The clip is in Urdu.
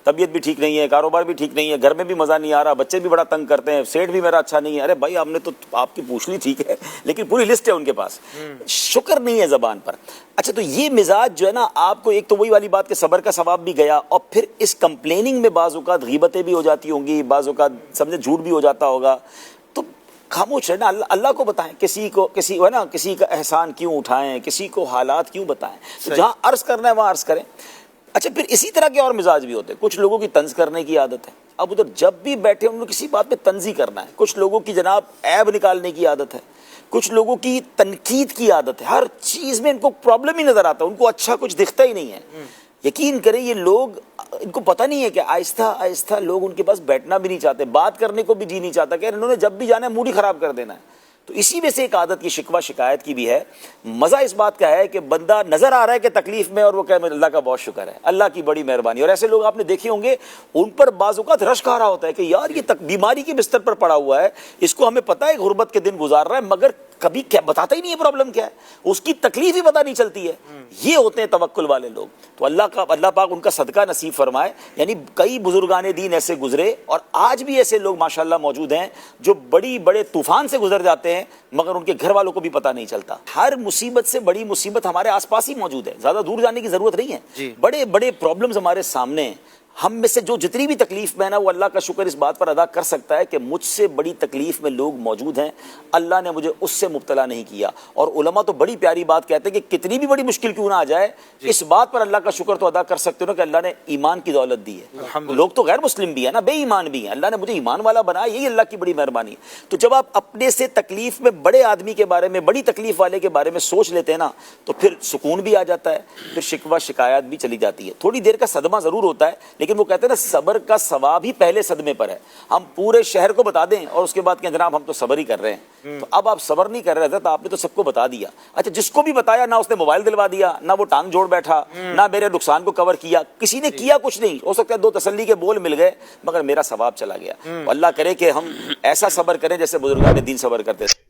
طبیعت بھی ٹھیک نہیں ہے, کاروبار بھی ٹھیک نہیں ہے, گھر میں بھی مزہ نہیں آ رہا, بچے بھی بڑا تنگ کرتے ہیں, سیٹ بھی میرا اچھا نہیں ہے. ارے بھائی آپ نے تو آپ کی پوچھ لی ٹھیک ہے, لیکن پوری لسٹ ہے ان کے پاس, شکر نہیں ہے زبان پر. اچھا تو یہ مزاج جو ہے نا آپ کو, ایک تو وہی والی بات کہ صبر کا ثواب بھی گیا, اور پھر اس کمپلیننگ میں بعض اوقات غیبتیں بھی ہو جاتی ہوں گی, بعض اوقات سمجھے جھوٹ بھی ہو جاتا ہوگا. تو خاموش ہے نا, اللہ کو بتائیں, کسی ہے نا کسی کا احسان کیوں اٹھائیں, کسی کو حالات کیوں بتائیں. تو جہاں عرض کرنا ہے وہاں عرض کریں. اچھا پھر اسی طرح کے اور مزاج بھی ہوتے ہیں. کچھ لوگوں کی طنز کرنے کی عادت ہے, اب ادھر جب بھی بیٹھے انہوں نے کسی بات پہ طنز ہی کرنا ہے. کچھ لوگوں کی جناب عیب نکالنے کی عادت ہے, کچھ لوگوں کی تنقید کی عادت ہے. ہر چیز میں ان کو پرابلم ہی نظر آتا ہے, ان کو اچھا کچھ دکھتا ہی نہیں ہے. یقین کریں یہ لوگ, ان کو پتہ نہیں ہے کہ آہستہ آہستہ لوگ ان کے پاس بیٹھنا بھی نہیں چاہتے, بات کرنے کو بھی جی نہیں چاہتا, کہ انہوں نے جب بھی جانا ہے موڈ ہی خراب کر دینا ہے. تو اسی میں سے ایک عادت کی شکوہ شکایت کی بھی ہے. مزہ اس بات کا ہے کہ بندہ نظر آ رہا ہے کہ تکلیف میں, اور وہ کہے اللہ کا بہت شکر ہے, اللہ کی بڑی مہربانی. اور ایسے لوگ آپ نے دیکھے ہوں گے, ان پر بعض اوقات رشک آ رہا ہوتا ہے کہ یار یہ بیماری کے بستر پر پڑا ہوا ہے, اس کو ہمیں پتہ ہے غربت کے دن گزار رہا ہے, مگر کبھی کیا بتاتا ہی نہیں ہے پرابلم کیا ہے, اس کی تکلیف ہی پتہ نہیں چلتی ہے. یہ ہوتے ہیں توکل والے لوگ. تو اللہ پاک ان کا صدقہ نصیب فرمائے. یعنی کئی بزرگان دین ایسے گزرے, اور آج بھی ایسے لوگ ماشاءاللہ موجود ہیں جو بڑے طوفان سے گزر جاتے ہیں, مگر ان کے گھر والوں کو بھی پتہ نہیں چلتا. ہر مصیبت سے بڑی مصیبت ہمارے آس پاس ہی موجود ہے, زیادہ دور جانے کی ضرورت نہیں ہے. بڑے بڑے پرابلمز ہمارے سامنے ہیں. ہم میں سے جو جتنی بھی تکلیف میں ہے نا, وہ اللہ کا شکر اس بات پر ادا کر سکتا ہے کہ مجھ سے بڑی تکلیف میں لوگ موجود ہیں, اللہ نے مجھے اس سے مبتلا نہیں کیا. اور علماء تو بڑی پیاری بات کہتے ہیں کہ کتنی بھی بڑی مشکل کیوں نہ آ جائے, اس بات پر اللہ کا شکر تو ادا کر سکتے ہو نا کہ اللہ نے ایمان کی دولت دی ہے. لوگ تو غیر مسلم بھی ہیں نا, بے ایمان بھی ہیں, اللہ نے مجھے ایمان والا بنایا, یہی اللہ کی بڑی مہربانی ہے. تو جب آپ اپنے سے تکلیف میں بڑے آدمی کے بارے میں, بڑی تکلیف والے کے بارے میں سوچ لیتے ہیں نا, تو پھر سکون بھی آ جاتا ہے, پھر شکوہ شکایت بھی چلی جاتی ہے. تھوڑی دیر کا صدمہ ضرور ہوتا ہے, لیکن وہ کہتے ہیں نا صبر کا ثواب ہی پہلے صدمے پر ہے. ہم پورے شہر کو بتا دیں اور اس کے بعد کہ جناب ہم تو صبر ہی کر رہے ہیں, تو اب آپ صبر نہیں کر رہے تھے, تو آپ نے تو سب کو بتا دیا. اچھا جس کو بھی بتایا نہ اس نے موبائل دلوا دیا, نہ وہ ٹانگ جوڑ بیٹھا, نہ میرے نقصان کو کور کیا, کسی نے کیا کچھ نہیں. ہو سکتا ہے دو تسلی کے بول مل گئے, مگر میرا ثواب چلا گیا. اللہ کرے کہ ہم ایسا صبر کریں جیسے بزرگان دین صبر کرتے تھے.